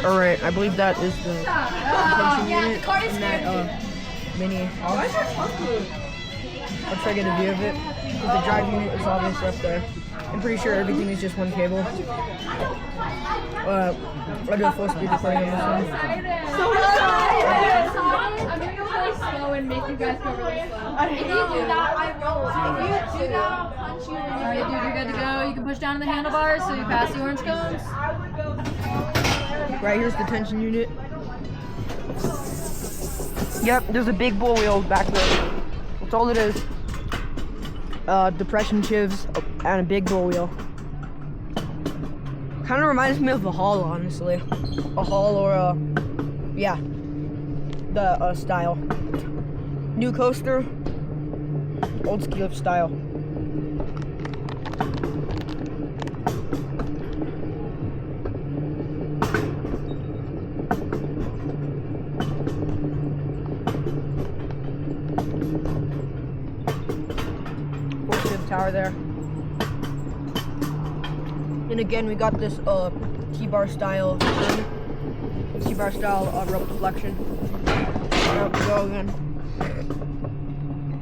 Alright, I believe that is the tension unit in that mini house. I'll try to get a view of it. The drive unit is obviously up there. I'm pretty sure everything is just one cable. I'll do a full speed recording on this one. So I'm gonna go really slow and make you guys go really slow. If you do that, I roll. If you do that, I'll punch you. Alright, dude, you're good to go. You can push down on the handlebars so you pass the orange cones. Right here's the tension unit. Yep, there's a big bull wheel back there. That's all it is. Depression sheaves and a big bull wheel. Kind of reminds me of a Hall, honestly. A Hall or yeah, the style. New coaster, old ski style. Tower there. And again, we got this T-bar style rope deflection. There we go again.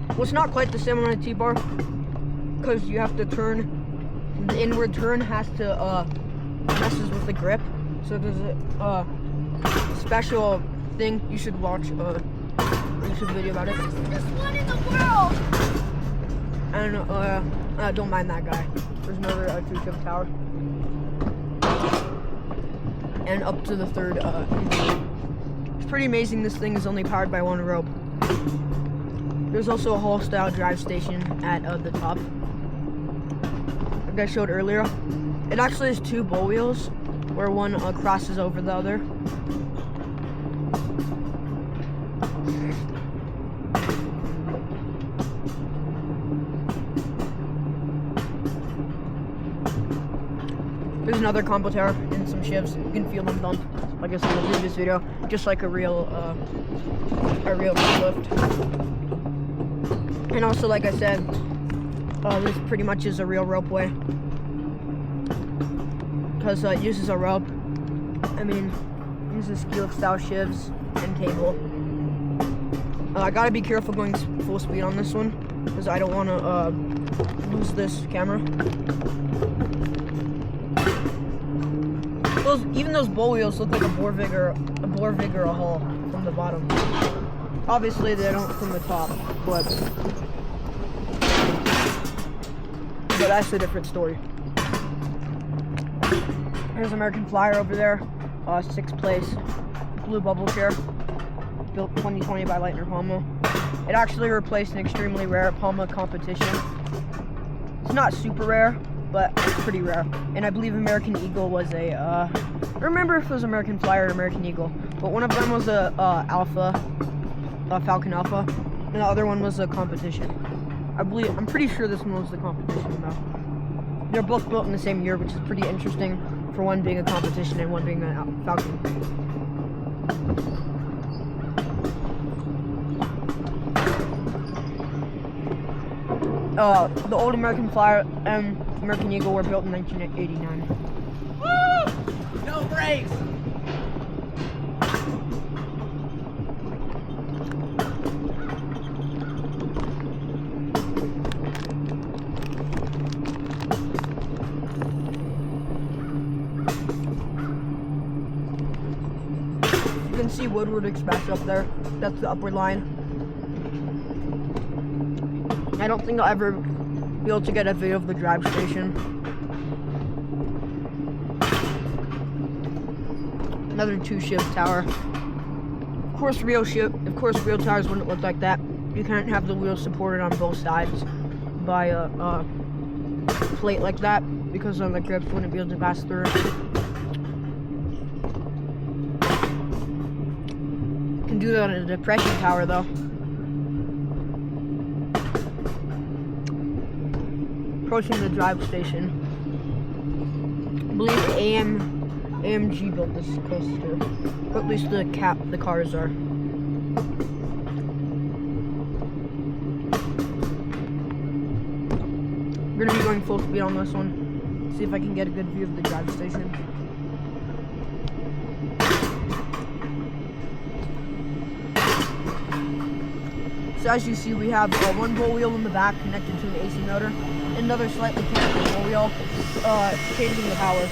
Well, it's not quite the same on a T-bar because you have to turn. The inward turn has to messes with the grip. So there's a special thing you should watch. YouTube video about it. This one in the world. I don't know, don't mind that guy. There's another tree shift tower. And up to the third, it's pretty amazing this thing is only powered by one rope. There's also a Hall style drive station at the top, like I showed earlier. It actually has two bull wheels, where one crosses over the other. There's another combo tower and some sheaves. You can feel them thump, like I said in the previous video, just like a real lift. And also, like I said, this pretty much is a real ropeway because it uses a rope. I mean, it uses ski lift style sheaves and cable. I gotta be careful going full speed on this one because I don't want to lose this camera. Even those bull wheels look like a Borvig or a Hall from the bottom. Obviously they don't from the top, but that's a different story. There's American Flyer over there, 6th place, blue bubble chair, built 2020 by Leitner Palma. It actually replaced an extremely rare Palma competition. It's not super rare, but it's pretty rare. And I believe American Eagle was a, I don't remember if it was American Flyer or American Eagle, but one of them was a Falcon Alpha, and the other one was a competition. I'm pretty sure this one was the competition though. They're both built in the same year, which is pretty interesting for one being a competition and one being a Falcon. The old American Flyer and American Eagle were built in 1989. Woo! No brakes! You can see Woodward Express up there. That's the upward line. I don't think I'll ever be able to get a video of the drive station. Another 2-shift tower. Of course, real towers wouldn't look like that. You can't have the wheels supported on both sides by a plate like that because then the grips wouldn't be able to pass through. You can do that on a depression tower though. Approaching the drive station. I believe AMG built this coaster, or at least the cars are. I'm gonna be going full speed on this one. See if I can get a good view of the drive station. So as you see, we have one roll wheel in the back connected to an AC motor, another slightly connected roll wheel changing the power.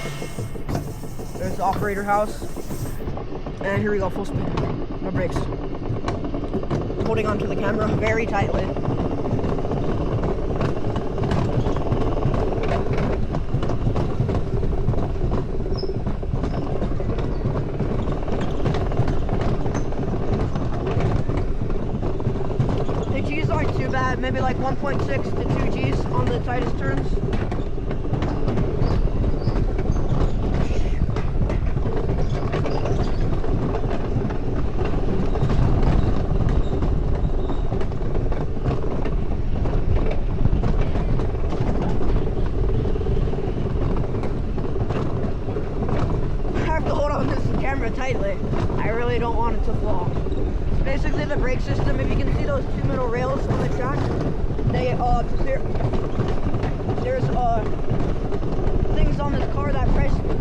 There's the operator house, and here we go, full speed, no brakes. Holding onto the camera very tightly. The G's aren't too bad, maybe like 1.6 to 2 G's on the tightest turns. Tightly. I really don't want it to fall. It's basically the brake system. If you can see those two middle rails on the track, they there's things on this car that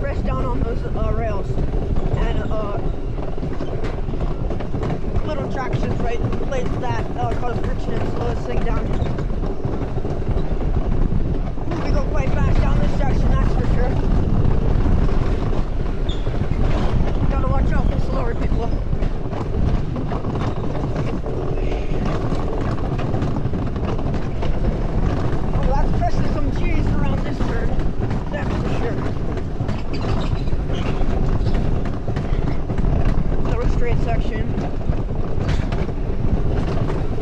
press down on those rails, and little tractions right plates that cause friction and slow this thing down. We go quite fast down this section, that's for sure. Watch out for slower people. Oh, that's pressing some cheese around this turn. That's for sure. Little straight section.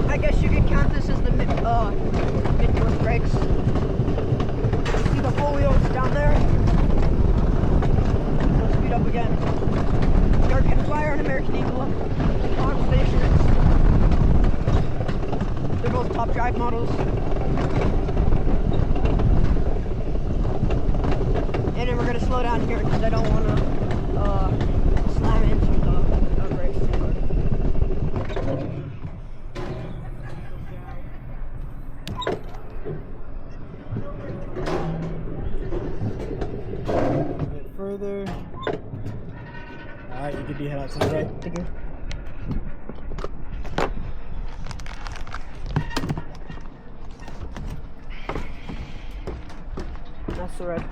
I guess you could count this as the mid-course brakes. See the four wheels down there? We'll speed up again. American Flyer and American Eagle on stations. They're both top drive models. And then we're going to slow down here because I don't want to slam into the brakes too hard. A bit further. Alright, you can be head out to the right. Thank you. That's the red.